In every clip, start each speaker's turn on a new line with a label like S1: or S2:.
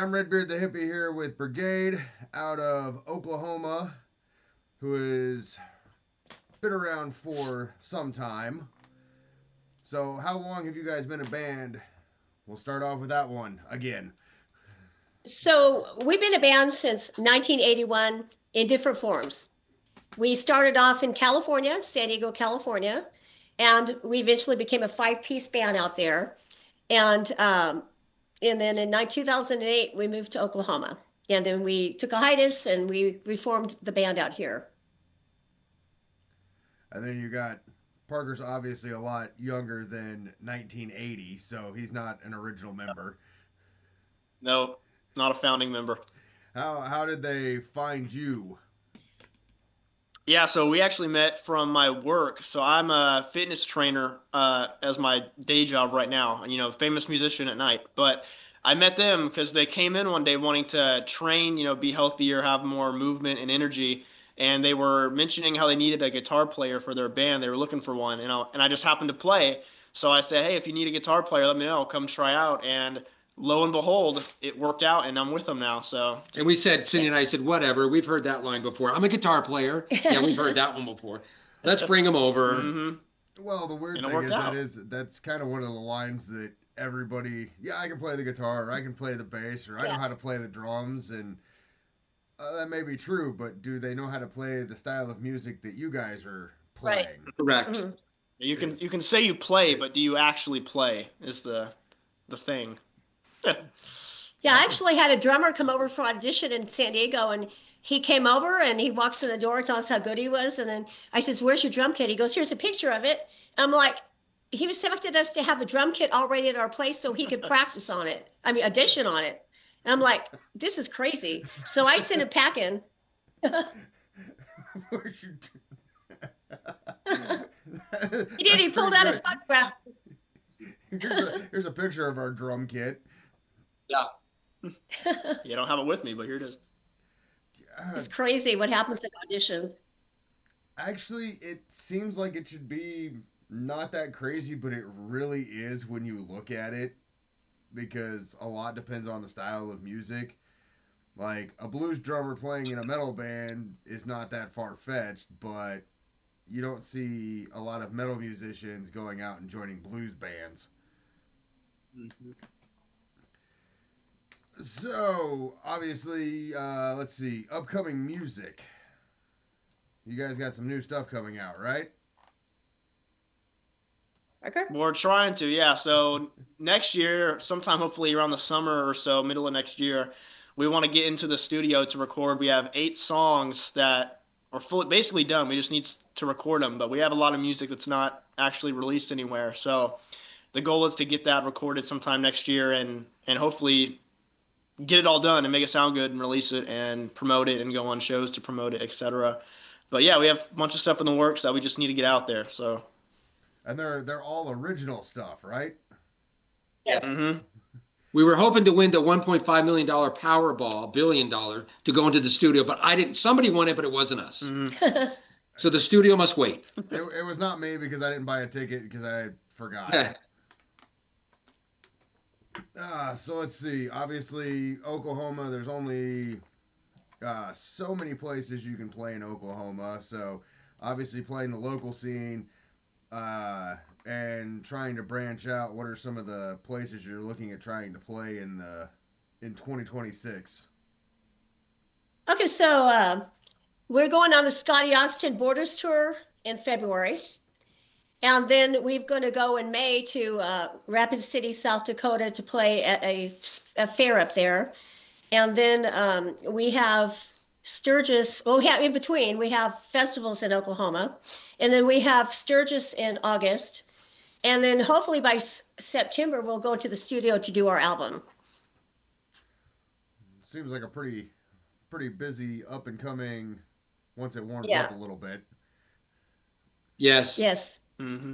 S1: I'm Red Beard the Hippy here with Briegade out of Oklahoma, who has been around for some time. So, how long have you guys been a band? We'll start off with that one again.
S2: So we've been a band since 1981 in different forms. We started off in California, San Diego, California, and we eventually became a five-piece band out there. And then in 2008, we moved to Oklahoma. And then we took a hiatus and we reformed the band out here.
S1: And then you got Parker's obviously a lot younger than 1980, so he's not an original member.
S3: No, not a founding member.
S1: How did they find you?
S3: Yeah, so we actually met from my work. So I'm a fitness trainer as my day job right now. Famous musician at night. But I met them because they came in one day wanting to train, be healthier, have more movement and energy. And they were mentioning how they needed a guitar player for their band. They were looking for one, and I just happened to play. So I said, hey, if you need a guitar player, let me know. Come try out. And lo and behold, it worked out, and I'm with them now. So,
S4: and we said, Cindy and I said, whatever. We've heard that line before. I'm a guitar player. Yeah, we've heard that one before. Let's bring him over.
S3: Mm-hmm.
S1: Well, the weird thing that's kind of one of the lines that everybody, I can play the guitar, or I can play the bass, or I know how to play the drums, and that may be true, but do they know how to play the style of music that you guys are playing?
S4: Right. Correct.
S3: Mm-hmm. You can say you play, but do you actually play is the thing.
S2: Yeah, I actually had a drummer come over for audition in San Diego, and he came over and he walks in the door, tells us how good he was, and then I says, "Where's your drum kit?" He goes, "Here's a picture of it." I'm like, he expected us to have a drum kit already at our place so he could practice on it. I mean, audition on it. And I'm like, this is crazy. So I sent him packing. He did. He pulled out a photograph.
S1: Here's a picture of our drum kit.
S3: Yeah. You don't have it with me, but here it is.
S2: It's crazy what happens at auditions.
S1: Actually, it seems like it should be not that crazy, but it really is when you look at it, because a lot depends on the style of music. Like, a blues drummer playing in a metal band is not that far-fetched, but you don't see a lot of metal musicians going out and joining blues bands.
S3: Mm-hmm.
S1: So, obviously, let's see, upcoming music. You guys got some new stuff coming out, right?
S2: Okay.
S3: We're trying to, yeah. So next year, sometime hopefully around the summer or so, middle of next year, we want to get into the studio to record. We have 8 songs that are basically done. We just need to record them, but we have a lot of music that's not actually released anywhere. So the goal is to get that recorded sometime next year and hopefully get it all done and make it sound good and release it and promote it and go on shows to promote it, etc. But yeah, we have a bunch of stuff in the works that we just need to get out there. So.
S1: And they're all original stuff, right?
S2: Yes.
S3: Mm-hmm.
S4: We were hoping to win the $1.5 million Powerball, $1 billion, to go into the studio, but somebody won it, but it wasn't us.
S3: Mm-hmm.
S4: So the studio must wait.
S1: It was not me because I didn't buy a ticket because I forgot. So let's see. Obviously, Oklahoma, there's only so many places you can play in Oklahoma. So obviously playing the local scene and trying to branch out. What are some of the places you're looking at trying to play in 2026?
S2: Okay, so we're going on the Scotty Austin Borders Tour in February. And then we're going to go in May to Rapid City, South Dakota to play at a fair up there. And then we have Sturgis. Well, in between, we have festivals in Oklahoma. And then we have Sturgis in August. And then hopefully by September, we'll go to the studio to do our album.
S1: Seems like a pretty busy up and coming once it warms up a little bit.
S4: Yes.
S2: Yes.
S3: Mm-hmm.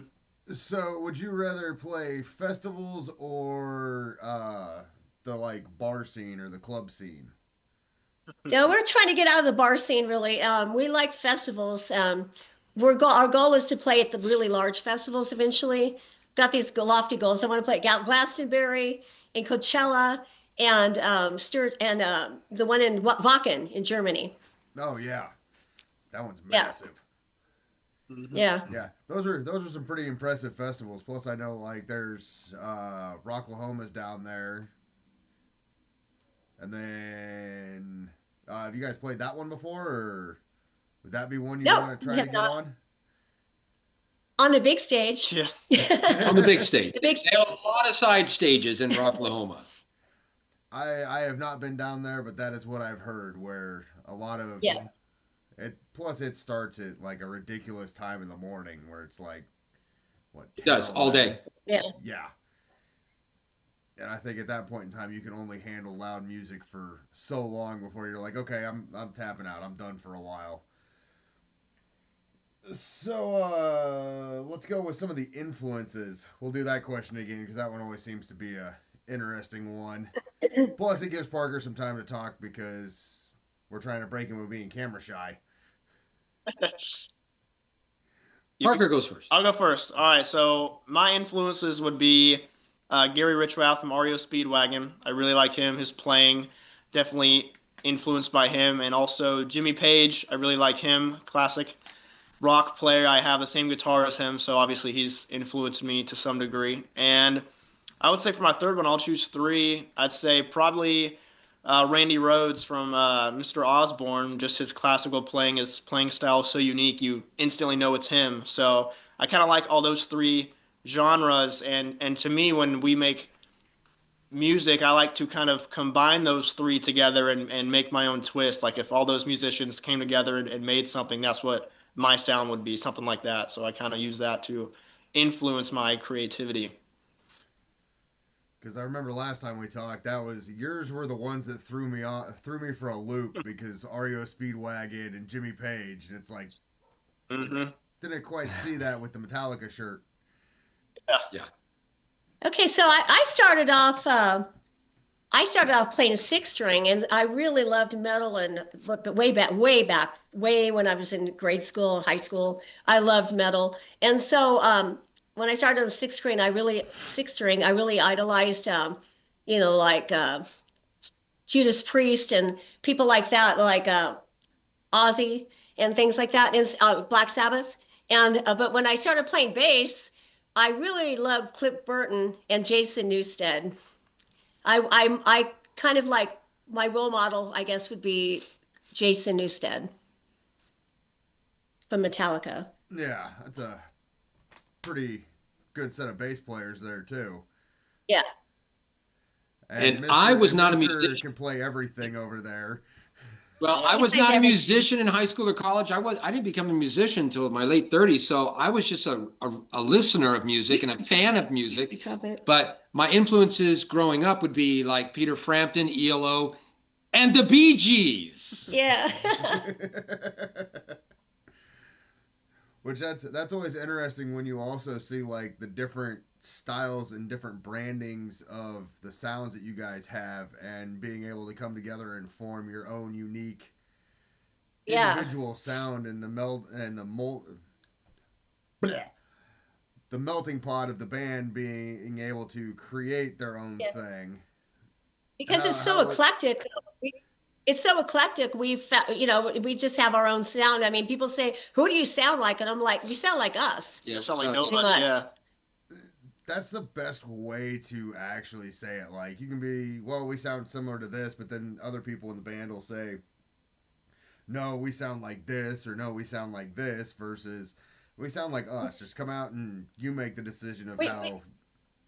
S1: So, would you rather play festivals or the bar scene or the club scene?
S2: No, we're trying to get out of the bar scene. Really, we like festivals. Our goal is to play at the really large festivals eventually. Got these lofty goals. I want to play at Glastonbury and Coachella and Stuart and the one in Wacken in Germany.
S1: Oh yeah, that one's
S2: Yeah.
S1: massive.
S2: Yeah.
S1: Yeah, those are some pretty impressive festivals. Plus, I know like there's Rocklahoma's down there, and then have you guys played that one before, or would that be one you
S2: No,
S1: want to try
S2: we
S1: to
S2: have
S1: get
S2: not.
S1: on?
S2: On the big stage.
S3: Yeah.
S4: On the big stage.
S2: The big
S4: They have a lot of side stages in Rocklahoma.
S1: I have not been down there, but that is what I've heard. Where a lot of
S2: Yeah.
S1: it. Plus, it starts at like a ridiculous time in the morning, where it's like what?
S4: It does
S1: 10 or
S4: all
S1: 11?
S4: day.
S2: Yeah.
S1: Yeah. And I think at that point in time, you can only handle loud music for so long before you're like, okay, I'm tapping out. I'm done for a while. So let's go with some of the influences. We'll do that question again because that one always seems to be a interesting one. Plus, it gives Parker some time to talk because we're trying to break him with being camera shy.
S4: Parker goes first.
S3: I'll go first. All right. So my influences would be Gary Richrath from REO Speedwagon. I really like him. His playing, definitely influenced by him. And also Jimmy Page. I really like him. Classic rock player. I have the same guitar as him, so obviously he's influenced me to some degree. And I would say for my third one, I'll choose three. I'd say probably Randy Rhoads from Mr. Osborne. Just his classical playing, his playing style is so unique, you instantly know it's him. So I kind of like all those three genres. And to me, when we make music, I like to kind of combine those three together and make my own twist. Like if all those musicians came together and made something, that's what my sound would be, something like that. So I kind of use that to influence my creativity.
S1: Because I remember last time we talked, that was yours were the ones that threw me for a loop because REO Speedwagon and Jimmy Page, and it's like didn't quite see that with the Metallica shirt.
S4: Yeah.
S2: Okay, so I started off. I started off playing six string, and I really loved metal. And but way back, way when I was in grade school, high school, I loved metal. And so when I started on the sixth string, I really idolized, like Judas Priest and people like that, like Ozzy and things like that, and Black Sabbath. And but when I started playing bass, I really loved Cliff Burton and Jason Newsted. I kind of like my role model, I guess, would be Jason Newsted from Metallica.
S1: Yeah, that's a pretty good set of bass players there too.
S2: Yeah.
S1: And
S4: I was
S1: and
S4: not a
S1: Mr.
S4: musician.
S1: Can play everything over there.
S4: Well, I was not a musician in high school or college. I didn't become a musician until my late 30s. So I was just a listener of music and a fan of music. But my influences growing up would be like Peter Frampton, ELO, and the Bee Gees.
S2: Yeah.
S1: Which that's always interesting when you also see like the different styles and different brandings of the sounds that you guys have and being able to come together and form your own unique individual sound and the melting pot of the band being able to create their own thing.
S2: Because it's so eclectic. It's so eclectic. We just have our own sound. I mean, people say, "Who do you sound like?" And I'm like, "We sound like us."
S3: Yeah, sound like nobody. Yeah.
S1: That's the best way to actually say it. Like you can be, well, we sound similar to this, but then other people in the band will say, "No, we sound like this," or "No, we sound like this," versus we sound like us. Just come out and you make the decision of how.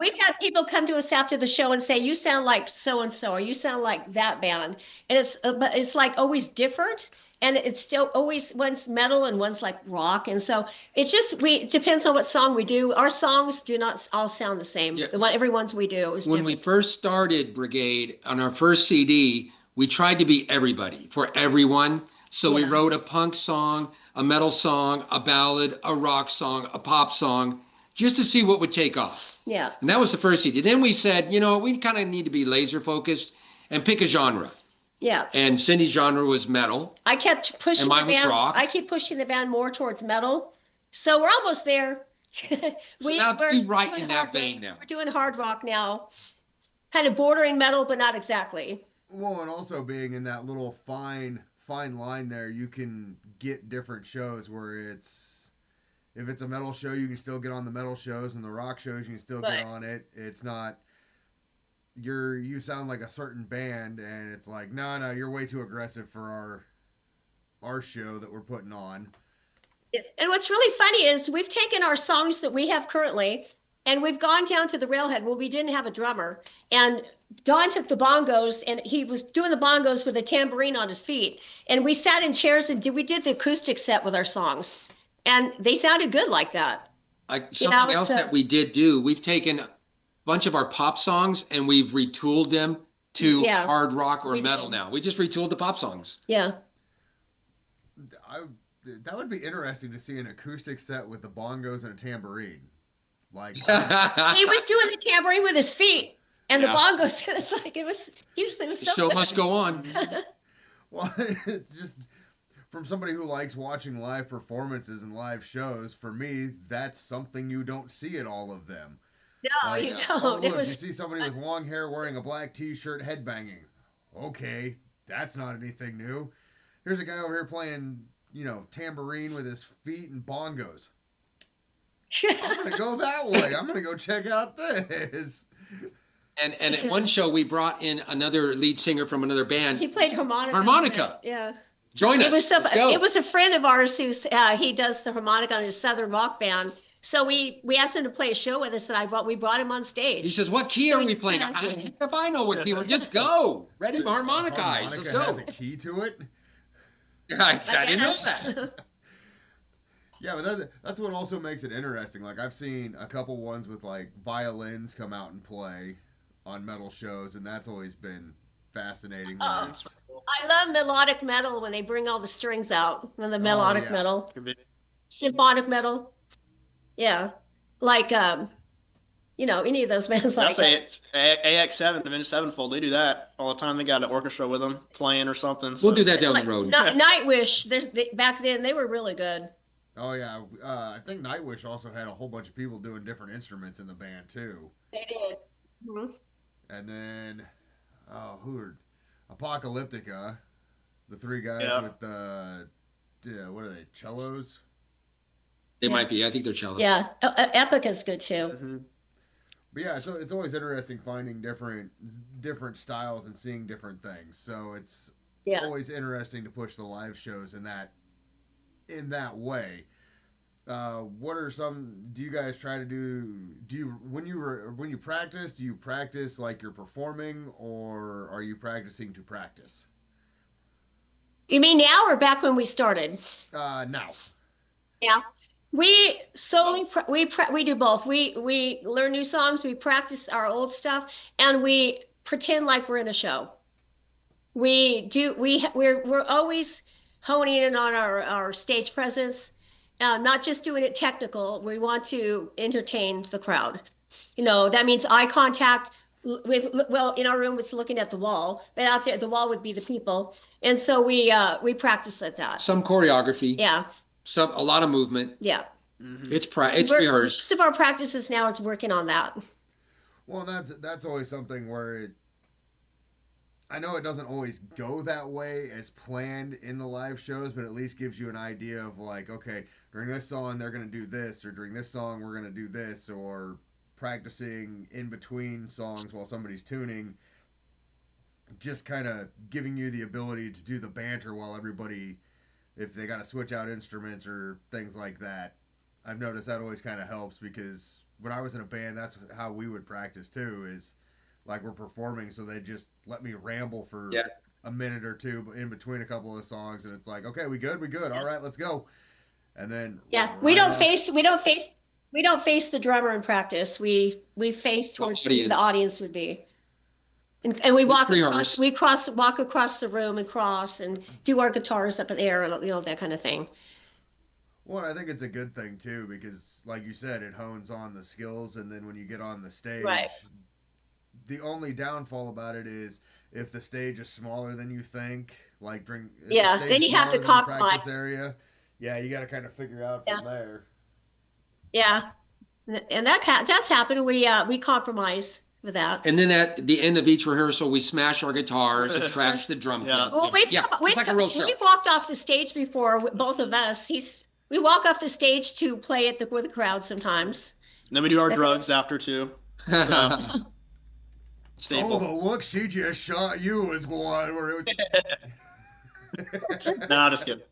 S2: We've had people come to us after the show and say, "You sound like so and so," or "You sound like that band," and but it's like always different, and it's still always one's metal and one's like rock, and so it depends on what song we do. Our songs do not all sound the same.
S4: Yeah.
S2: Every ones we do is
S4: when
S2: different.
S4: we first started Briegade on our first CD, we tried to be everybody for everyone. So we wrote a punk song, a metal song, a ballad, a rock song, a pop song, just to see what would take off.
S2: Yeah.
S4: And that was the first CD. Then we said, we kind of need to be laser focused and pick a genre.
S2: Yeah.
S4: And Cindy's genre was metal.
S2: I kept pushing
S4: and mine
S2: the band.
S4: Was rock.
S2: I keep pushing the band more towards metal. So we're almost there.
S4: Now be right in that vein now.
S2: We're doing hard rock now. kind of bordering metal, but not exactly.
S1: Well, and also being in that little fine line there, you can get different shows where if it's a metal show, you can still get on the metal shows, and the rock shows you can still get on it. It's not you sound like a certain band, and it's like, no, you're way too aggressive for our show that we're putting on.
S2: And what's really funny is we've taken our songs that we have currently, and we've gone down to the railhead. Well, we didn't have a drummer, and Don took the bongos, and he was doing the bongos with a tambourine on his feet. And we sat in chairs and we did the acoustic set with our songs, and they sounded good like that.
S4: Something else that we did do, we've taken a bunch of our pop songs and we've retooled them to hard rock or metal now. We just retooled the pop songs.
S2: Yeah.
S1: That would be interesting to see an acoustic set with the bongos and a tambourine. Like
S2: he was doing the tambourine with his feet, and the bongos. It's like it was so
S4: the show must go on.
S1: Well, it's just from somebody who likes watching live performances and live shows. For me, that's something you don't see at all of them.
S2: No,
S1: like,
S2: you don't.
S1: Oh, look, you see somebody with long hair wearing a black T-shirt headbanging. Okay, that's not anything new. Here's a guy over here playing, tambourine with his feet and bongos. I'm going to go that way. I'm going to go check out this.
S4: And at one show, we brought in another lead singer from another band.
S2: He played harmonica.
S4: Harmonica.
S2: Yeah.
S4: Join us.
S2: It was a friend of ours who's he does the harmonica on his Southern rock band. So we asked him to play a show with us, and we brought him on stage.
S4: He says, "What key are we playing?" If I know what key, just go. Ready, harmonica eyes. Let's go.
S1: Has a key to it.
S4: I didn't know that.
S1: Yeah, but that's what also makes it interesting. Like, I've seen a couple ones with like violins come out and play on metal shows, and that's always been fascinating.
S2: I love melodic metal when they bring all the strings out. When the melodic metal, symphonic metal, like any of those bands.
S3: Like AX7, Avenged Sevenfold, they do that all the time. They got an orchestra with them playing or something.
S4: We'll do that down the road.
S2: Nightwish, back then they were really good.
S1: Oh yeah, I think Nightwish also had a whole bunch of people doing different instruments in the band too.
S2: They did. Mm-hmm.
S1: And then, who are Apocalyptica? The three guys with the, what are they? Cellos.
S4: They might be. I think they're cellos.
S2: Yeah, Epica's good too.
S1: Mm-hmm. But yeah, it's always interesting finding different styles and seeing different things. So it's always interesting to push the live shows in that way. What are some? Do you guys try to do? When you practice? Do you practice like you're performing, or are you practicing to practice?
S2: You mean now or back when we started?
S1: Now.
S2: Yeah, we solely we do both. We learn new songs, we practice our old stuff, and we pretend like we're in a show. We're always honing in on our stage presence, not just doing it technical. We want to entertain the crowd. That means eye contact. In our room it's looking at the wall, but out there the wall would be the people, and so we practice at that.
S4: Some choreography.
S2: Yeah.
S4: A lot of movement.
S2: Yeah.
S3: Mm-hmm.
S4: It's rehearsed.
S2: Most of our practices now is working on that.
S1: Well, that's always something where I know it doesn't always go that way as planned in the live shows, but at least gives you an idea of like, okay, during this song they're going to do this, or during this song we're going to do this, or practicing in between songs while somebody's tuning, just kind of giving you the ability to do the banter while everybody, if they got to switch out instruments or things like that. I've noticed that always kind of helps, because when I was in a band, that's how we would practice too, is like we're performing, so they just let me ramble for a minute or two in between a couple of songs, and it's like, okay, we good, all right, let's go. And then
S2: we don't face the drummer in practice. We face towards where the audience would be, and we walk across the room and do our guitars up in the air, and that kind of thing.
S1: Well, I think it's a good thing too, because like you said, it hones on the skills, and then when you get on the stage, the only downfall about it is if the stage is smaller than you think, like then you have to compromise. Area, you got to kind of figure out from there.
S2: Yeah, and that's happened. We compromise. with that.
S4: And then at the end of each rehearsal, we smash our guitars and trash the drum kit.
S3: Yeah.
S2: Well,
S4: Yeah, it's like a real show.
S2: we've walked off the stage before, both of us. We walk off the stage to play at with the crowd sometimes.
S3: And then we do our drugs after too. So, staple.
S1: Oh, the look she just shot you is one where it
S3: Nah, just kidding.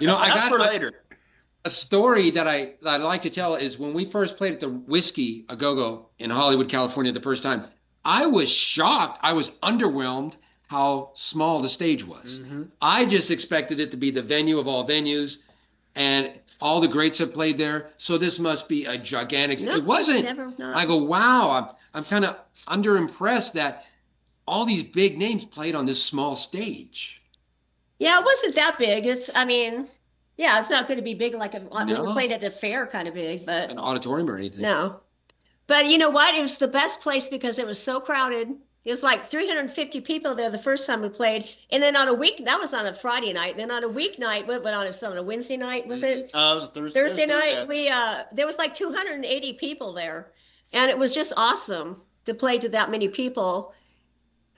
S4: You know, I
S3: That's
S4: got
S3: for later.
S4: a story that I like to tell is when we first played at the Whiskey A Go-Go in Hollywood, California, the first time, I was shocked. I was underwhelmed how small the stage was.
S3: Mm-hmm.
S4: I just expected it to be the venue of all venues, and all the greats have played there. So this must be a gigantic.
S2: No,
S4: it wasn't.
S2: never, no.
S4: I go, wow. I'm kind of underimpressed that all these big names played on this small stage.
S2: Yeah, it wasn't that big. Yeah, it's not going to be big like when we
S4: No.
S2: played at the fair kind of big, but
S4: An auditorium or anything.
S2: no. But you know what? It was the best place because it was so crowded. It was like 350 people there the first time we played. And then on a week, that was on a Friday night. Then on a weeknight, what on a Wednesday night, was it?
S3: It was a Thursday.
S2: Thursday night, there was like 280 people there. And it was just awesome to play to that many people.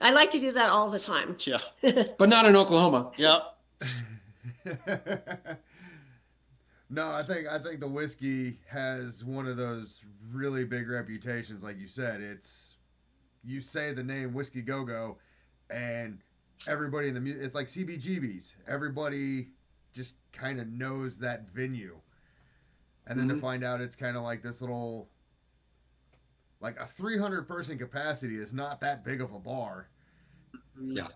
S2: I like to do that all the time.
S3: Yeah.
S4: But not in Oklahoma.
S3: Yep.
S1: No, I think the Whiskey has one of those really big reputations, like you said. You say the name Whiskey Go-Go, and everybody in the music, it's like CBGB's. Everybody just kind of knows that venue, and then to find out it's kind of like this little, like a 300-person capacity is not that big of a bar.
S4: Yeah.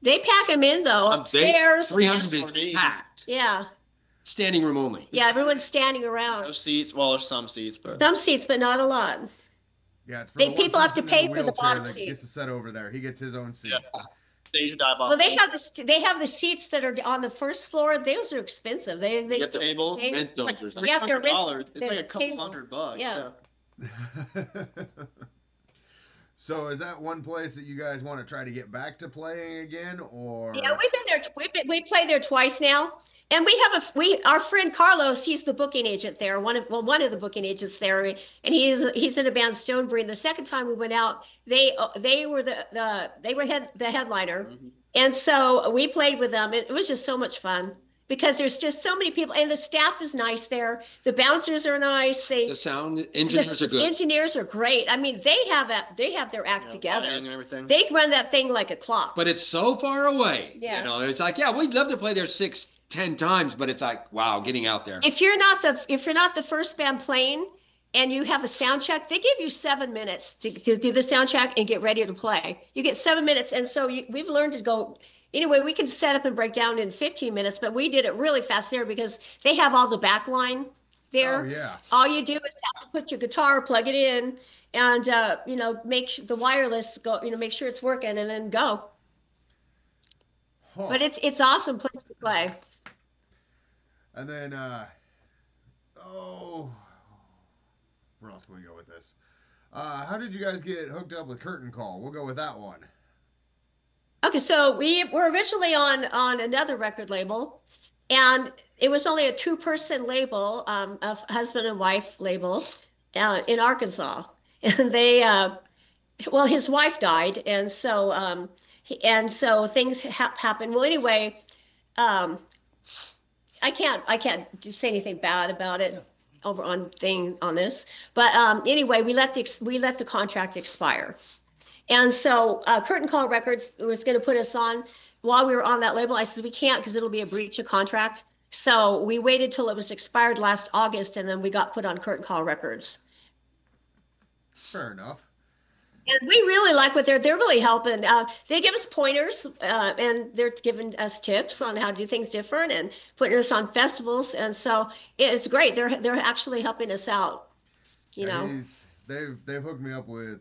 S2: They pack them in though, upstairs.
S4: 300 is packed.
S2: Yeah.
S4: Standing room only.
S2: Yeah, everyone's standing around.
S3: No seats. Well, there's some seats, but
S2: Some seats, but not a lot.
S1: Yeah, it's for
S2: They-
S1: the one
S2: people have to
S1: person in
S2: pay for the
S1: wheelchair
S2: bottom
S1: that
S2: seat.
S1: gets to sit over there. He gets his own seat.
S3: Yeah. stage dive off.
S2: Well, they have the seats that are on the first floor. Those are expensive. They
S4: You have to
S3: table.
S2: They-
S4: rent those or something.
S2: Yeah, they're
S3: $300. It's like
S2: they're
S3: a couple
S2: table.
S3: $100.
S2: Yeah.
S1: So is that one place that you guys want to try to get back to playing again, or?
S2: Yeah, we've been there. We played there twice now, and our friend Carlos. He's the booking agent there. One of the booking agents there, and he's in a band Stonebury. And the second time we went out, they were the headliner,
S3: Mhm.
S2: and so we played with them. It was just so much fun because there's just so many people, and the staff is nice there. The bouncers are nice.
S4: The sound engineers are good.
S2: Engineers are great. I mean, they have their act
S3: Yeah,
S2: together.
S3: lighting and everything.
S2: They run that thing like a clock.
S4: But it's so far away.
S2: Yeah.
S4: You know, it's like, yeah, we'd love to play there 6-10 times, but it's like, wow, getting out there.
S2: If you're not the first band playing and you have a sound check, they give you 7 minutes to do the sound check and get ready to play. You get 7 minutes, and so we've learned to go. Anyway, we can set up and break down in 15 minutes, but we did it really fast there because they have all the back line there.
S1: Oh yeah.
S2: All you do is have to put your guitar, plug it in, and make the wireless go. Make sure it's working, and then go.
S1: Huh.
S2: But it's awesome place to play.
S1: And then, where else can we go with this? How did you guys get hooked up with Curtain Call? We'll go with that one.
S2: Okay, so we were originally on another record label, and it was only a 2-person label, a husband and wife label, in Arkansas. And his wife died, and so things happened. Well, anyway, I can't say anything bad about it over on this, but anyway, we let the contract expire. And so Curtain Call Records was going to put us on while we were on that label. I said, we can't because it'll be a breach of contract. So we waited till it was expired last August, and then we got put on Curtain Call Records.
S1: Fair enough.
S2: And we really like what they're really helping. They give us pointers, and they're giving us tips on how to do things different and putting us on festivals. And so it's great. They're actually helping us out. You know,
S1: they've hooked me up with.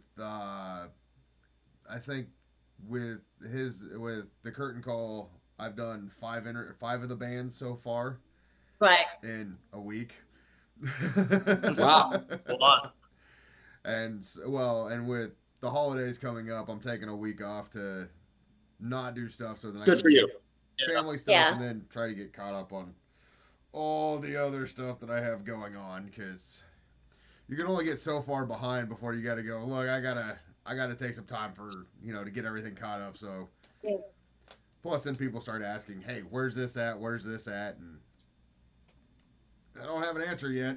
S1: I think with the Curtain Call, I've done 5 of the bands so far.
S2: right?
S1: In a week.
S4: Wow.
S3: Hold on.
S1: And with the holidays coming up, I'm taking a week off to not do stuff so that I
S4: Good
S1: can
S4: for you.
S1: do family stuff
S2: Yeah.
S1: and then try to get caught up on all the other stuff that I have going on, because you can only get so far behind before you got to go. Look, I gotta take some time for to get everything caught up. So
S2: Yeah.
S1: plus then people start asking, hey, where's this at? Where's this at? And I don't have an answer yet.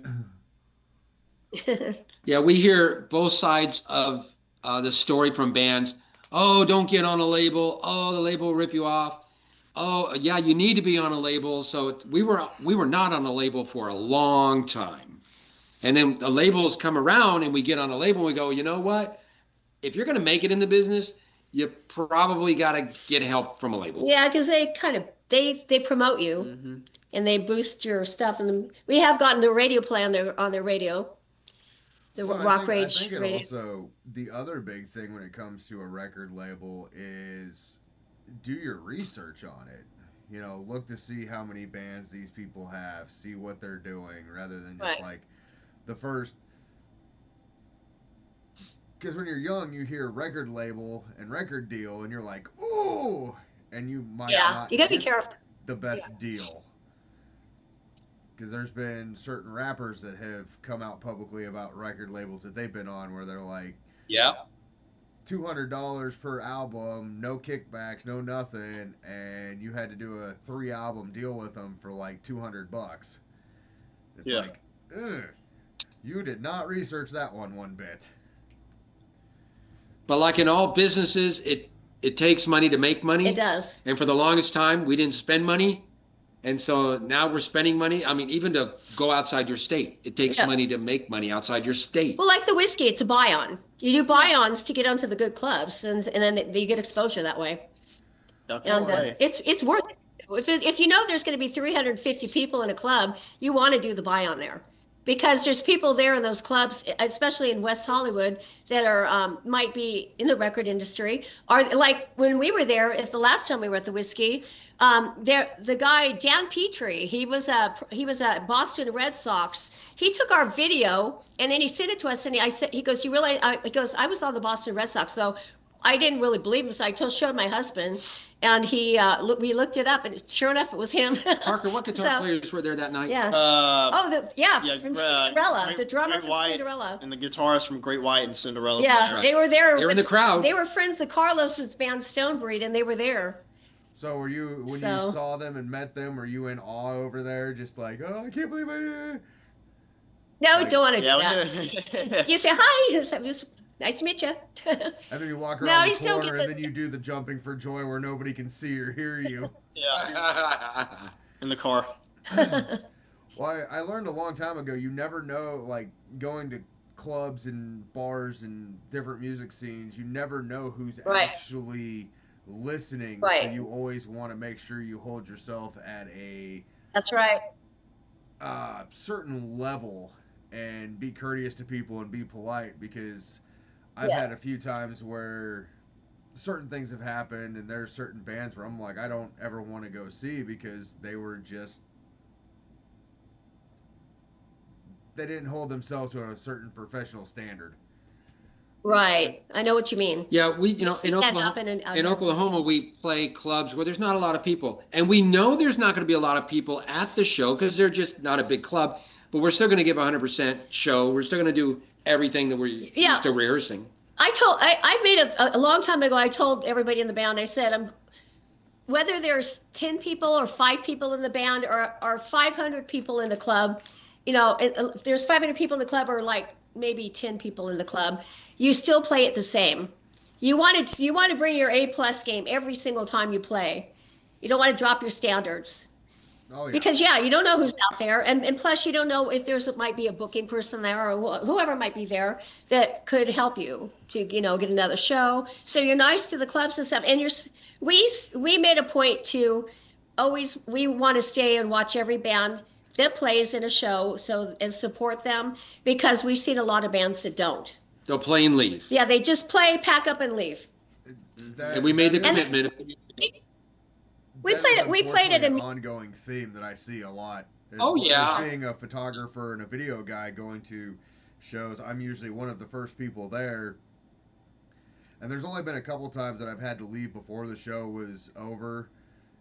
S4: Yeah, we hear both sides of the story from bands. Oh, don't get on a label. Oh, the label will rip you off. Oh, yeah, you need to be on a label. So we were not on a label for a long time. And then the labels come around and we get on a label and we go, you know what? If you're going to make it in the business, you probably got to get help from a label.
S2: Yeah, because they kind of they promote you
S3: Mm-hmm.
S2: and they boost your stuff. And we have gotten the radio play on their radio, the
S1: Well,
S2: Rock
S1: I
S2: Rage
S1: think it
S2: radio.
S1: also the other big thing when it comes to a record label is do your research on it. Look to see how many bands these people have, see what they're doing, rather than just
S2: Right.
S1: like the first. Because when you're young, you hear record label and record deal, and you're like, ooh, and you might
S2: Yeah,
S1: not
S2: you gotta be
S1: get
S2: careful.
S1: the best deal. Because there's been certain rappers that have come out publicly about record labels that they've been on where they're like,
S4: Yeah.
S1: $200 per album, no kickbacks, no nothing, and you had to do a 3-album deal with them for like $200. It's
S3: Yeah.
S1: like, ugh, you did not research that one bit.
S4: But like in all businesses, it takes money to make money.
S2: It does.
S4: And for the longest time, we didn't spend money. And so now we're spending money. I mean, even to go outside your state, it takes
S2: Yeah.
S4: money to make money outside your state.
S2: Well, like the whiskey, it's a buy-on. You do buy-ons to get onto the good clubs, and then you get exposure that way. And
S3: Definitely.
S2: it's worth it. If you know there's going to be 350 people in a club, you want to do the buy-on there. Because there's people there in those clubs, especially in West Hollywood, that are might be in the record industry. Or like when we were there, it's the last time we were at the whiskey. The guy Dan Petrie, he was a Boston Red Sox. He took our video and then he sent it to us, and he goes, he goes, I was on the Boston Red Sox, so I didn't really believe him, so I showed my husband, and we looked it up, and sure enough, it was him.
S4: Parker, what guitar players were there that night?
S2: Yeah.
S3: Yeah,
S2: From Cinderella, the drummer
S3: Great
S2: from
S3: White
S2: Cinderella.
S3: and the guitarist from Great White and Cinderella.
S2: Yeah,
S4: right.
S2: they were there.
S4: They were in the crowd.
S2: They were friends of Carlos's band Stonebreed, and they were there.
S1: So when you saw them and met them, were you in awe over there, just like, oh, I can't believe I...
S2: No,
S1: Like-
S2: don't want to
S3: Yeah,
S2: do that. You say hi. It was nice to meet you.
S1: And then you walk
S2: No,
S1: around
S2: you
S1: the
S2: still
S1: corner
S2: get
S1: and
S2: the-
S1: then you do the jumping for joy where nobody can see or hear you.
S3: yeah, in the car.
S1: Well, I learned a long time ago, you never know, like, going to clubs and bars and different music scenes, you never know who's
S2: Right.
S1: actually listening. So
S2: Right.
S1: you always want to make sure you hold yourself at a
S2: That's right.
S1: certain level and be courteous to people and be polite, because I've
S2: Yeah.
S1: had a few times where certain things have happened and there's certain bands where I'm like, I don't ever want to go see because they didn't hold themselves to a certain professional standard.
S2: Right. I know what you mean.
S4: Yeah, in
S2: That
S4: Oklahoma,
S2: happened
S4: in Oklahoma, we play clubs where there's not a lot of people. And we know there's not going to be a lot of people at the show because they're just not a big club. But we're still going to give 100% show. We're still going to do everything that we're used to rehearsing.
S2: I made a long time ago, I told everybody in the band, I said, whether there's 10 people or 5 people in the band or 500 people in the club, if there's 500 people in the club or like maybe 10 people in the club, you still play it the same. You want to bring your A+ game every single time you play. You don't want to drop your standards.
S1: Oh yeah.
S2: Because you don't know who's out there, and plus you don't know if might be a booking person there or whoever might be there that could help you to get another show. So you're nice to the clubs and stuff, and we made a point to always, we want to stay and watch every band that plays in a show and support them, because we've seen a lot of bands that don't.
S4: They'll play and leave.
S2: Yeah, they just play, pack up, and leave.
S4: And we made the commitment.
S2: We played it
S1: an
S2: in.
S1: ongoing theme that I see a lot.
S4: Oh, yeah.
S1: As being a photographer and a video guy going to shows, I'm usually one of the first people there. And there's only been a couple times that I've had to leave before the show was over.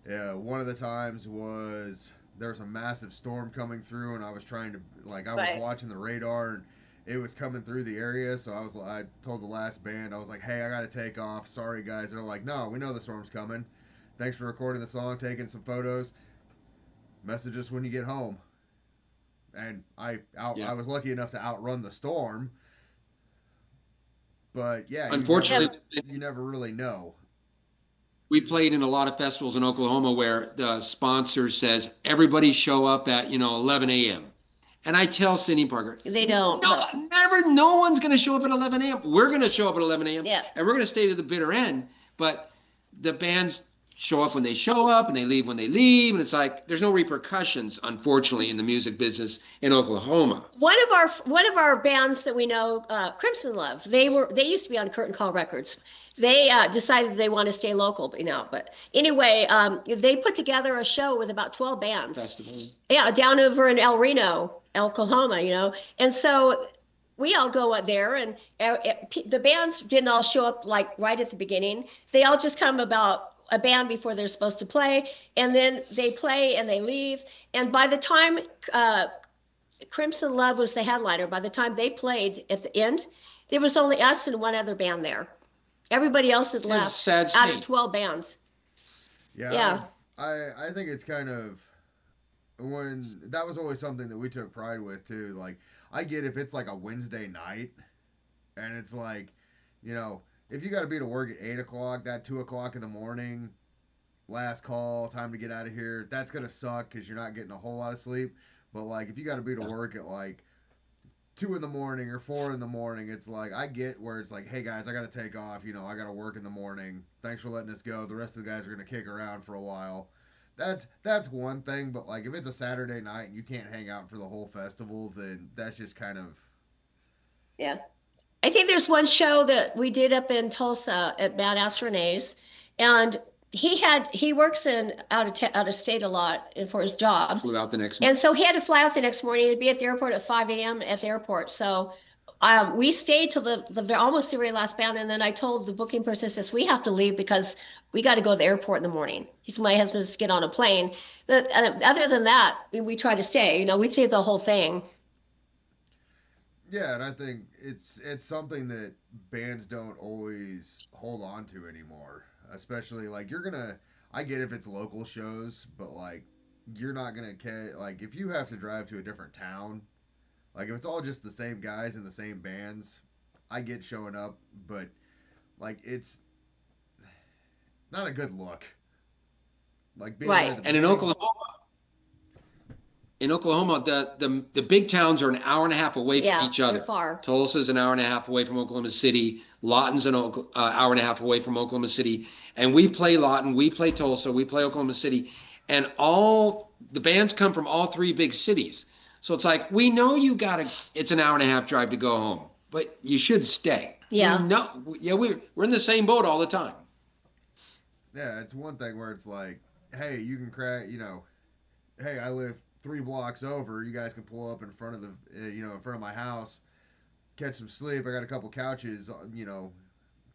S1: One of the times was there was a massive storm coming through, and I was trying to, I was
S2: Right.
S1: watching the radar, and it was coming through the area. So I told the last band, I was like, hey, I got to take off. Sorry, guys. They're like, no, we know the storm's coming. Thanks for recording the song, taking some photos. Message us when you get home. And I was lucky enough to outrun the storm. But yeah,
S4: Unfortunately,
S1: you never really know.
S4: we played in a lot of festivals in Oklahoma where the sponsor says everybody show up at 11 a.m. And I tell Cindy Parker,
S2: They don't.
S4: No, never. No one's going to show up at 11 a.m. We're going to show up at 11 a.m.
S2: Yeah.
S4: And we're going to stay to the bitter end. But the bands show up when they show up and they leave when they leave. And it's like there's no repercussions, unfortunately, in the music business in Oklahoma.
S2: One of our bands that we know, Crimson Love, they used to be on Curtian Call Records. They decided they want to stay local, but anyway, they put together a show with about 12 bands.
S4: Festival.
S2: Yeah, down over in El Reno, Oklahoma, and so we all go out there, and the bands didn't all show up like right at the beginning. They all just come about a band before they're supposed to play, and then they play and they leave. And by the time Crimson Love was the headliner, by the time they played at the end, there was only us and one other band there. Everybody else had left
S4: sad
S2: out of
S4: scene.
S2: 12 bands.
S1: Yeah. I think it's kind of when that was always something that we took pride with too. Like I get if it's like a Wednesday night and it's like, if you got to be to work at 8 o'clock, that 2 o'clock in the morning, last call, time to get out of here, that's going to suck because you're not getting a whole lot of sleep. But like if you got to be to work at like 2 in the morning or 4 in the morning, it's like I get where it's like, hey guys, I got to take off. I got to work in the morning. Thanks for letting us go. The rest of the guys are going to kick around for a while. That's one thing, but like if it's a Saturday night and you can't hang out for the whole festival, then that's just kind of
S2: Yeah. I think there's one show that we did up in Tulsa at Badass Renee's, and he works out of state a lot and for his job.
S4: Flew out the next
S2: And so he had to fly out the next morning and be at the airport at 5 a.m. at the airport. So we stayed till the almost the very last band. And then I told the booking person, says, we have to leave because we got to go to the airport in the morning. He said, my husband's to get on a plane. But other than that, we try to stay, we'd save the whole thing.
S1: Yeah, and I think it's something that bands don't always hold on to anymore. Especially like I get if it's local shows, but like you're not gonna care. Like if you have to drive to a different town, like if it's all just the same guys and the same bands, I get showing up, but like it's not a good look. Like being
S2: right.
S4: And in Oklahoma, the big towns are an hour and a half away from each other.
S2: They're far.
S4: Tulsa's an hour and a half away from Oklahoma City. Lawton's an hour and a half away from Oklahoma City. And we play Lawton, we play Tulsa, we play Oklahoma City. And all the bands come from all three big cities. So it's like, we know it's an hour and a half drive to go home, but you should stay.
S2: Yeah.
S4: We're in the same boat all the time.
S1: Yeah, it's one thing where it's like, hey, you can crack, hey, I live 3 blocks over. You guys can pull up in front of in front of my house, catch some sleep. I got a couple couches.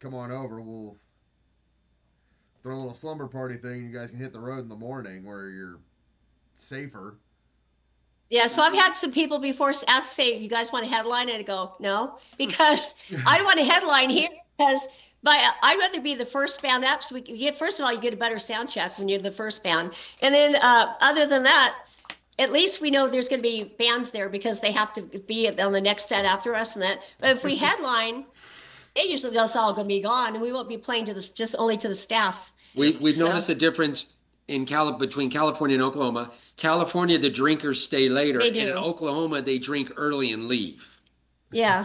S1: Come on over. We'll throw a little slumber party thing. You guys can hit the road in the morning where you're safer.
S2: Yeah, so I've had some people before say, you guys want a headline? And I go, no, because I don't want a headline here because I'd rather be the first band up. So first of all, you get a better sound check when you're the first band. And then other than that, at least we know there's going to be bands there because they have to be on the next set after us and that. But if we headline, they usually just all going to be gone and we won't be playing just only to the staff.
S4: We've noticed a difference between California and Oklahoma. California, the drinkers stay later.
S2: They do.
S4: And in Oklahoma, they drink early and leave.
S2: Yeah.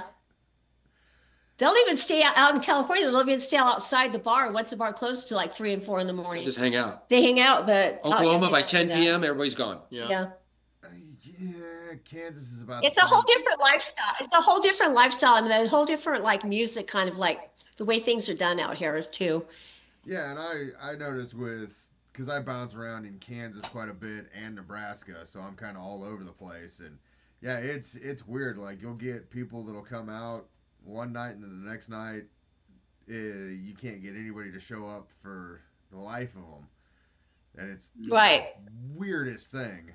S2: They'll even stay out in California. They'll even stay outside the bar once the bar closes to like 3 and 4 in the morning.
S4: Just hang out.
S2: They hang out, but
S4: Oklahoma by 10 p.m. everybody's gone.
S2: Yeah.
S1: Kansas is about.
S2: It's a whole different lifestyle. It's a whole different lifestyle. I mean, a whole different like music, kind of like the way things are done out here too.
S1: Yeah, and I noticed because I bounce around in Kansas quite a bit and Nebraska, so I'm kind of all over the place. And yeah, it's weird. Like you'll get people that'll come out one night and then the next night you can't get anybody to show up for the life of them, and it's
S2: right
S1: the weirdest thing.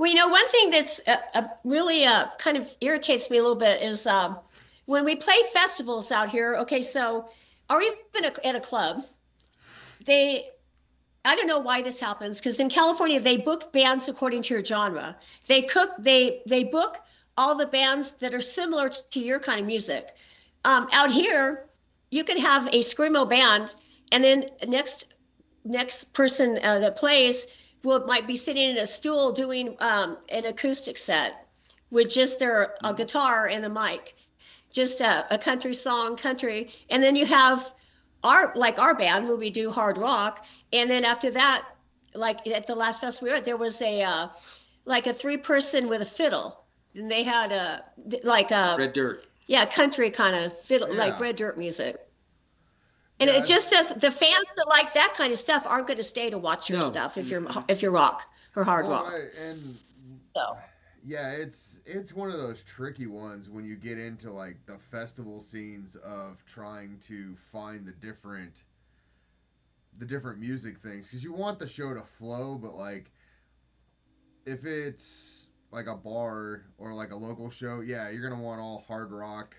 S2: Well, one thing that's really kind of irritates me a little bit is when we play festivals out here. Okay, so or even at a club, they I don't know why this happens because in California they book bands according to your genre. They book all the bands that are similar to your kind of music. Out here, you can have a screamo band, and then next person that plays might be sitting in a stool doing an acoustic set with just their a guitar and a mic, just a country song, and then you have our band where we do hard rock, and then after that, like at the last festival we were at, there was a like a 3-person with a fiddle, and they had a like a
S4: Red Dirt.
S2: yeah country kind of fiddle like
S1: Yeah.
S2: red dirt music. And
S1: Yeah,
S2: it just says the fans that like that kind of stuff aren't going to stay to watch your
S4: No.
S2: stuff if you're rock or hard
S1: well,
S2: rock.
S1: and
S2: So
S1: yeah, it's one of those tricky ones when you get into like the festival scenes of trying to find the different music things because you want the show to flow, but like if it's like a bar or like a local show, yeah, you're gonna want all hard rock.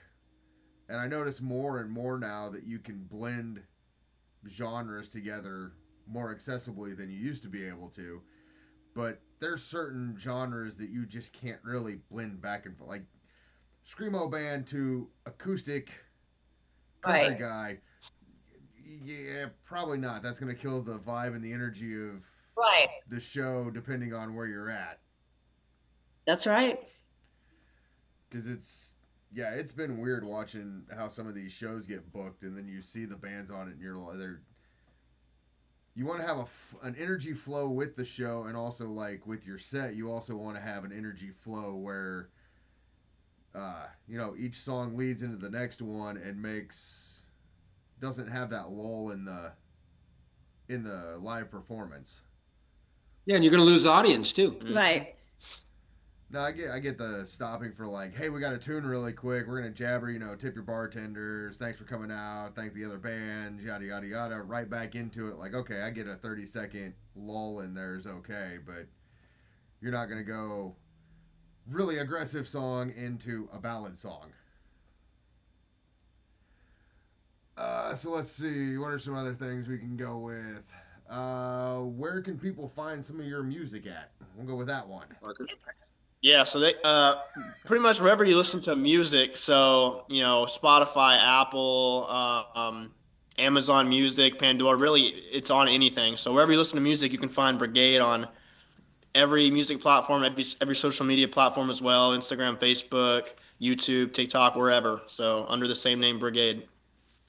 S1: And I notice more and more now that you can blend genres together more accessibly than you used to be able to. But there's certain genres that you just can't really blend back and forth. Like screamo band to acoustic country
S2: right,
S1: guy. Yeah, probably not. That's gonna kill the vibe and the energy of
S2: right,
S1: the show, depending on where you're at.
S2: that's right.
S1: Because it's been weird watching how some of these shows get booked, and then you see the bands on it, and you're like, you want to have an energy flow with the show, and also like with your set, you also want to have an energy flow where, each song leads into the next one and doesn't have that lull in the live performance.
S4: Yeah, and you're going to lose the audience too.
S2: Right.
S1: No, I get the stopping for like, hey, we got a tune really quick. We're gonna jabber, tip your bartenders. Thanks for coming out. Thank the other bands. Yada yada yada. Right back into it. Like, okay, I get a 30-second lull in there is okay, but you're not gonna go really aggressive song into a ballad song. So let's see. What are some other things we can go with? Where can people find some of your music at? We'll go with that one.
S3: Yeah, so they pretty much wherever you listen to music, so Spotify, Apple, Amazon Music, Pandora, really it's on anything. So wherever you listen to music, you can find Briegade on every music platform, every social media platform as well, Instagram, Facebook, YouTube, TikTok, wherever. So under the same name, Briegade.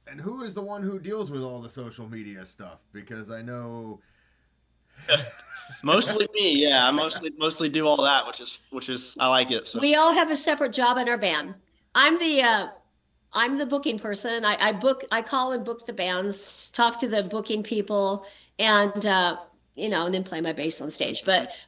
S1: And who is the one who deals with all the social media stuff? Because I know
S3: Mostly me, yeah. I mostly do all that, which is I like it. So
S2: We all have a separate job in our band. I'm the booking person. I call and book the bands, talk to the booking people, and and then play my bass on stage.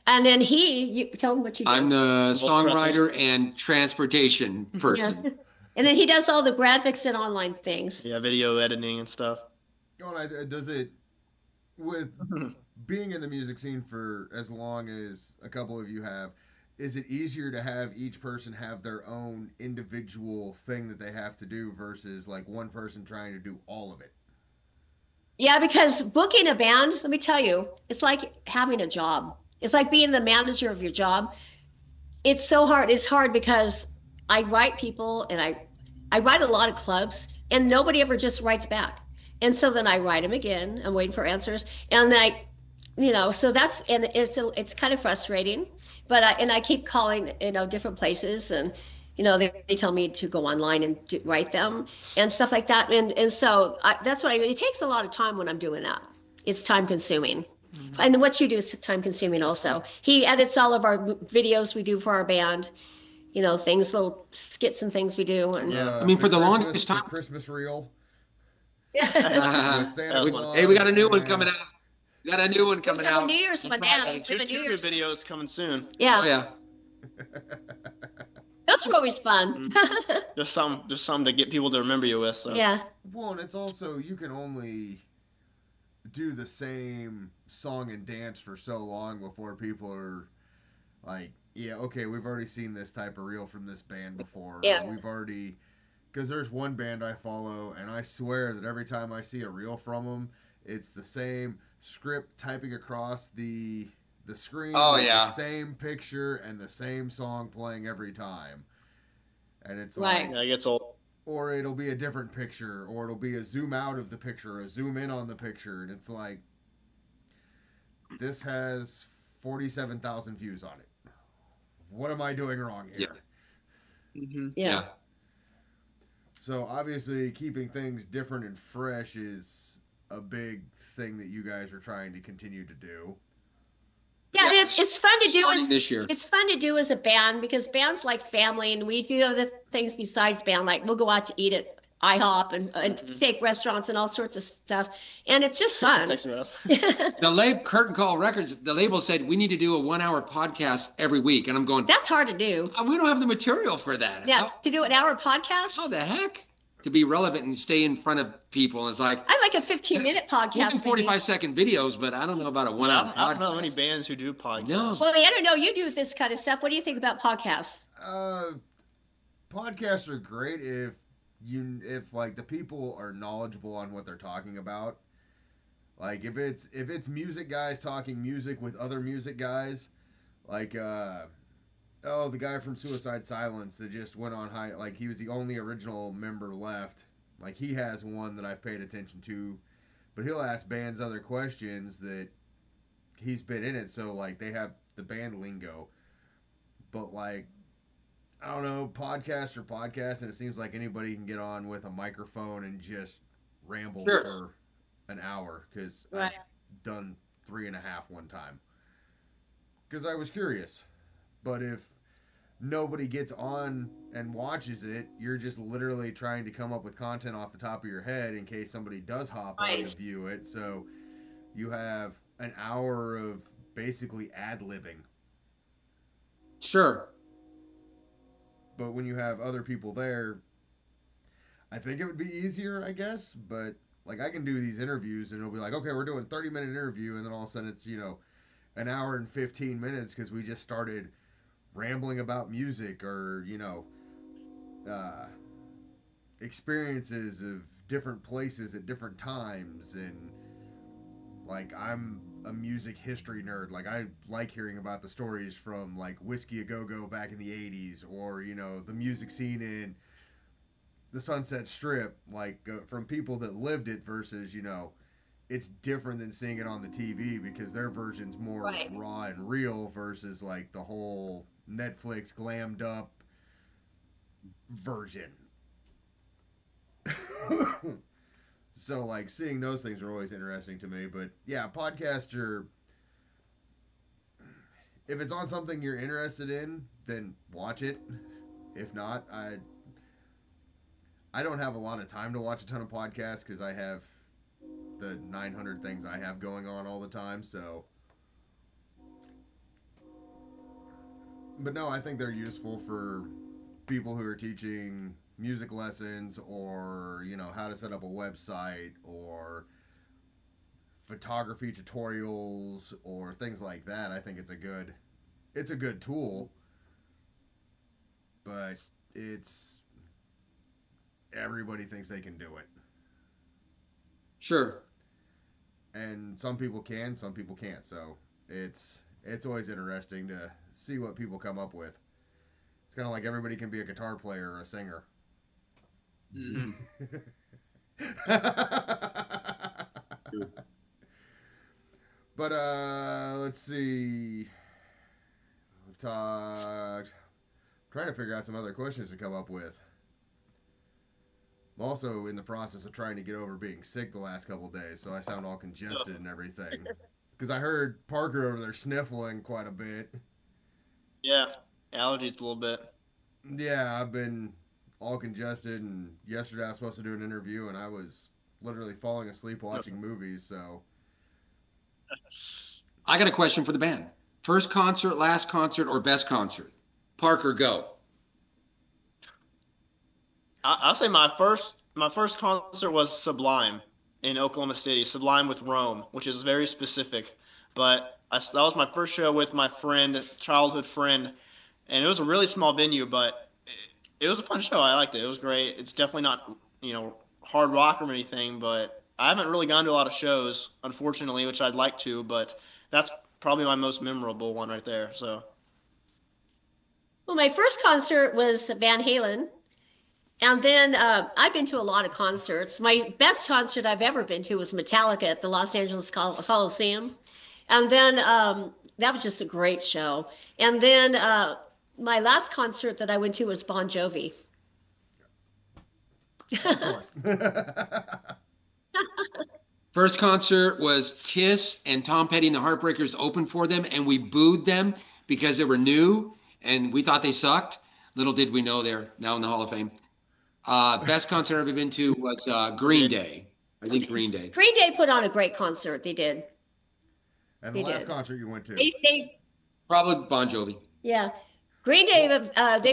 S2: And then you tell him what you do.
S4: I'm the
S3: Both
S4: songwriter and transportation person.
S2: Yeah. And then he does all the graphics and online things.
S3: yeah, video editing and stuff.
S1: does it with being in the music scene for as long as a couple of you have, is it easier to have each person have their own individual thing that they have to do versus like one person trying to do all of it?
S2: Yeah, because booking a band, let me tell you, it's like having a job. It's like being the manager of your job. It's so hard. It's hard because I write people and I write a lot of clubs and nobody ever just writes back. And so then I write them again. I'm waiting for answers. And so it's kind of frustrating, but I keep calling, different places and, they tell me to go online and write them and stuff like that. And so that's it takes a lot of time when I'm doing that. It's time consuming. Mm-hmm. And what you do is time consuming also. He edits all of our videos we do for our band, things, little skits and things we do. And
S3: Yeah.
S4: I mean, for the longest time,
S1: Christmas reel.
S2: yeah.
S1: With Santa Claus
S4: hey, we got a new one
S1: and-
S4: coming out. We got a new one coming
S2: We have a
S4: out.
S2: New Year's one now. We
S3: Two
S2: have a New
S3: new
S2: Year's.
S3: videos coming soon.
S2: Yeah,
S4: Oh yeah.
S2: those are always fun.
S3: Just some to get people to remember you with. So.
S2: Yeah.
S1: Well, and it's also you can only do the same song and dance for so long before people are like, yeah, okay, we've already seen this type of reel from this band before.
S2: Yeah.
S1: Or we've already, because there's one band I follow, and I swear that every time I see a reel from them, it's the same script typing across the screen
S4: Oh,
S1: with
S4: yeah.
S1: the same picture and the same song playing every time. And it's
S2: Right.
S1: like,
S3: Yeah, it gets old.
S1: or it'll be a different picture, or it'll be a zoom out of the picture, a zoom in on the picture, and it's like, this has 47,000 views on it. What am I doing wrong here?
S3: Mm-hmm.
S2: Yeah.
S4: Yeah.
S1: So obviously, keeping things different and fresh is a big thing that you guys are trying to continue to do.
S2: Yeah, and it's fun to do.
S4: Starting this year.
S2: It's fun to do as a band because band's like family, and we do other things besides band. Like we'll go out to eat at IHOP and steak restaurants and all sorts of stuff, and it's just fun.
S3: Text me us.
S4: The Curtain Call Records, the label said we need to do a 1-hour podcast every week, and I'm going,
S2: That's hard to do.
S4: we don't have the material for that.
S2: Yeah, to do an hour podcast.
S4: How the heck? To be relevant and stay in front of people. It's like,
S2: I like a 15-minute
S4: we
S2: podcast.
S4: do 45-second videos, but I don't know about a 1-hour
S3: I don't know
S4: podcast.
S3: any bands who do podcasts.
S4: No.
S2: Well, I don't know. You do this kind of stuff. What do you think about podcasts?
S1: Podcasts are great if like the people are knowledgeable on what they're talking about. Like if it's music guys talking music with other music guys, like the guy from Suicide Silence that just went on high, like he was the only original member left. Like he has one that I've paid attention to, but he'll ask bands other questions that he's been in it, so like they have the band lingo. But like, I don't know, podcast or podcast, and it seems like anybody can get on with a microphone and just ramble for an hour, because
S2: Right.
S1: I've done 3.5 one time because I was curious. But if nobody gets on and watches it, you're just literally trying to come up with content off the top of your head in case somebody does hop on
S2: Right.
S1: to view it. So you have an hour of basically ad-libbing.
S4: Sure.
S1: But when you have other people there, I think it would be easier, I guess. But like I can do these interviews and it'll be like, okay, we're doing 30-minute interview, and then all of a sudden it's, an hour and 15 minutes because we just started rambling about music or, experiences of different places at different times. And like I'm a music history nerd. Like I like hearing about the stories from like Whiskey A Go-Go back in the 80s, or the music scene in the Sunset Strip, like from people that lived it versus it's different than seeing it on the TV because their version's more
S2: Right.
S1: raw and real versus like the whole Netflix glammed up version. So like seeing those things are always interesting to me. But yeah, podcasts are, if it's on something you're interested in, then watch it. If not, I don't have a lot of time to watch a ton of podcasts because I have the 900 things I have going on all the time. So, but no, I think they're useful for people who are teaching music lessons, or how to set up a website, or photography tutorials, or things like that. I think it's a good tool, but everybody thinks they can do it.
S4: Sure.
S1: And some people can, some people can't. So it's always interesting to see what people come up with. It's kind of like everybody can be a guitar player or a singer.
S4: Mm-hmm.
S1: But let's see. We've talked. Trying to figure out some other questions to come up with. I'm also in the process of trying to get over being sick the last couple days, so I sound all congested and everything. Because I heard Parker over there sniffling quite a bit.
S3: Yeah, allergies a little bit.
S1: Yeah, I've been all congested, and yesterday I was supposed to do an interview, and I was literally falling asleep watching movies, so.
S4: I got a question for the band. First concert, last concert, or best concert? Parker, go.
S3: I'll say my first concert was Sublime in Oklahoma City, Sublime with Rome, which is very specific. But that was my first show with my friend, childhood friend, and it was a really small venue, but it was a fun show. I liked it. It was great. It's definitely not, hard rock or anything, but I haven't really gone to a lot of shows, unfortunately, which I'd like to, but that's probably my most memorable one right there. So,
S2: Well, my first concert was Van Halen. And then I've been to a lot of concerts. My best concert I've ever been to was Metallica at the Los Angeles Coliseum. And then that was just a great show. And then my last concert that I went to was Bon Jovi.
S1: Of course.
S4: First concert was Kiss, and Tom Petty and the Heartbreakers opened for them, and we booed them because they were new and we thought they sucked. Little did we know they're now in the Hall of Fame. Best concert I've ever been to was Green Day. I think Green Day.
S2: Green Day put on a great concert. They did.
S1: And the last concert you went to?
S4: Probably Bon Jovi.
S2: Yeah. Green Day.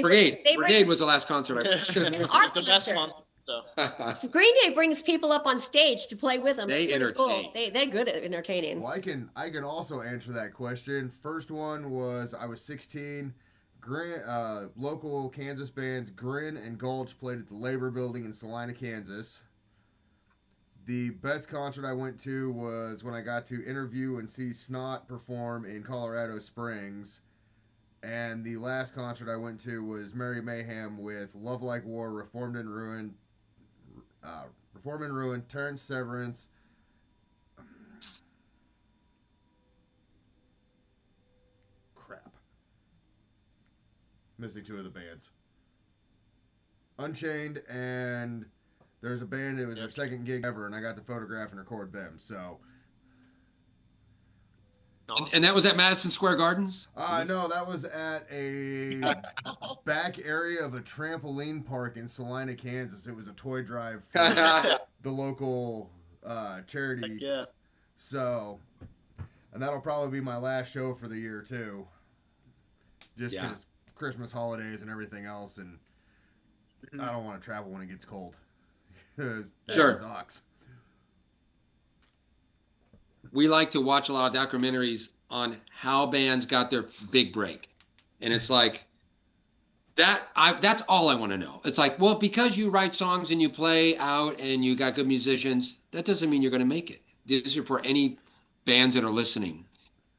S4: Brigade was the last concert I went to.
S3: The best concert. So.
S2: Green Day brings people up on stage to play with them.
S4: They entertain.
S2: Cool. They're good at entertaining.
S1: Well, I can also answer that question. First one was I was 16. Local Kansas bands Grin and Gulch played at the Labor Building in Salina, Kansas. The best concert I went to was when I got to interview and see Snot perform in Colorado Springs. And the last concert I went to was Merry Mayhem with Love Like War, Reformed and Ruined, Terrence Severance, missing two of the bands. Unchained, and there's a band, it was their second gig ever, and I got to photograph and record them, so.
S4: And that was at Madison Square Gardens?
S1: No, that was at a back area of a trampoline park in Salina, Kansas. It was a toy drive for the local charity.
S3: Yeah.
S1: So, and that'll probably be my last show for the year, too. Just because Christmas holidays and everything else, and I don't want to travel when it gets cold. That sucks.
S4: We like to watch a lot of documentaries on how bands got their big break. And it's like, that's all I want to know. It's like, well, because you write songs and you play out and you got good musicians, that doesn't mean you're going to make it. This is for any bands that are listening.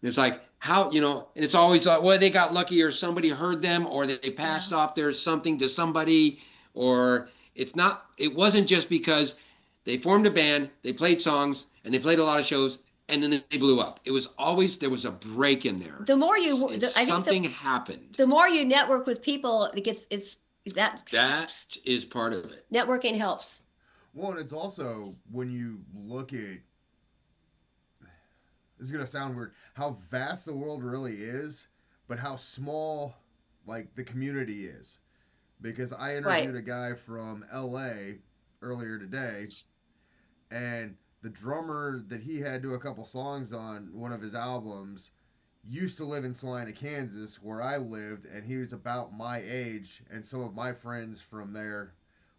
S4: It's like, how, and it's always like, well, they got lucky or somebody heard them or they passed off their something to somebody, or it wasn't just because they formed a band, they played songs, and they played a lot of shows, and then they blew up. It was always, there was a break in there.
S2: The more
S4: something happened.
S2: The more you network with people,
S4: that is part of it.
S2: Networking helps.
S1: Well, and it's also when you look at, this is going to sound weird, how vast the world really is, but how small, like, the community is. Because I interviewed a guy from LA earlier today, and the drummer that he had do a couple songs on one of his albums used to live in Salina, Kansas, where I lived, and he was about my age, and some of my friends from there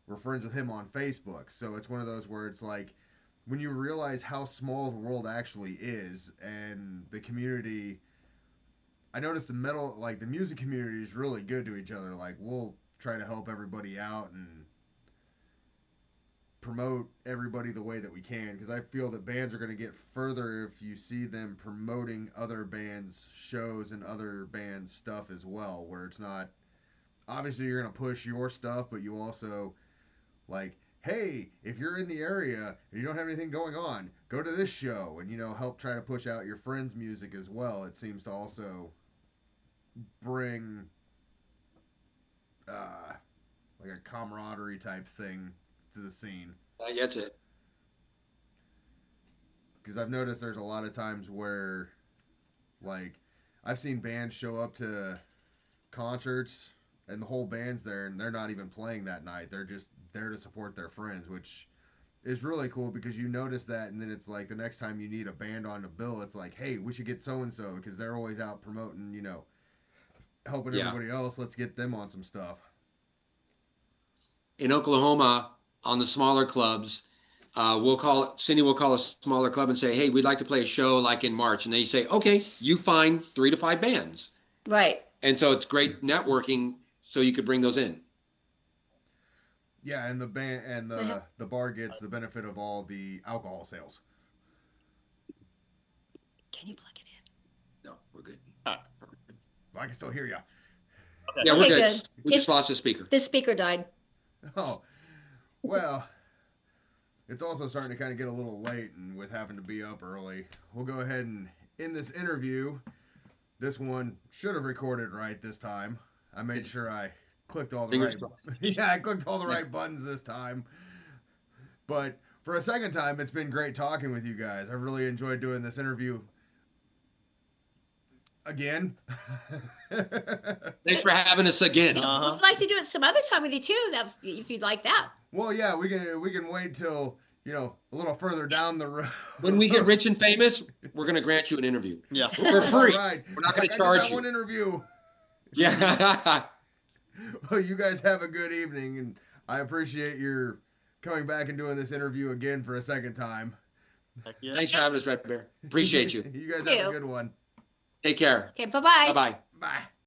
S1: were friends with him on Facebook. So it's one of those where it's like, when you realize how small the world actually is, and the community, I noticed the music community is really good to each other. Like, we'll try to help everybody out and promote everybody the way that we can, because I feel that bands are going to get further if you see them promoting other bands' shows and other bands' stuff as well, where it's not, obviously you're going to push your stuff, but you also, like, hey, if you're in the area and you don't have anything going on, go to this show and, help try to push out your friends' music as well. It seems to also bring like a camaraderie type thing to the scene.
S4: That's it.
S1: Because I've noticed there's a lot of times where, like, I've seen bands show up to concerts and the whole band's there and they're not even playing that night. They're just there to support their friends, which is really cool because you notice that, and then it's like the next time you need a band on the bill, it's like, hey, we should get so-and-so because they're always out promoting, helping everybody else. Let's get them on some stuff.
S4: In Oklahoma, on the smaller clubs, Cindy will call a smaller club and say, hey, we'd like to play a show like in March. And they say, okay, you find 3 to 5 bands.
S2: Right.
S4: And so it's great networking. So you could bring those in.
S1: Yeah, and the band and the bar gets the benefit of all the alcohol sales.
S2: Can you plug it in?
S4: No, we're good.
S1: I can still hear you.
S4: Yeah, we're
S2: Okay,
S4: good.
S2: good.
S4: We just lost the speaker.
S2: The speaker died.
S1: Oh, well, it's also starting to kind of get a little late, and with having to be up early, we'll go ahead and end this interview. This one should have recorded right this time. I made sure I clicked all the right. Yeah, I clicked all the right buttons this time. But for a second time, it's been great talking with you guys. I've really enjoyed doing this interview. Again.
S4: Thanks for having us again.
S2: We'd like to do it some other time with you too, if you'd like that.
S1: Well, yeah, we can wait till, a little further down the road.
S4: When we get rich and famous, we're going to grant you an interview.
S3: Yeah.
S4: For free.
S1: All right.
S4: We're not going to
S1: I
S4: charge
S1: got
S4: you.
S1: one interview.
S4: Yeah.
S1: Well, you guys have a good evening, and I appreciate your coming back and doing this interview again for a second time.
S3: Yeah.
S4: Thanks for having us, Red Bear. Appreciate you.
S1: You guys
S2: Thank
S1: have a
S2: you.
S1: good one.
S4: Take care.
S2: Okay, bye-bye.
S4: Bye-bye.
S1: Bye.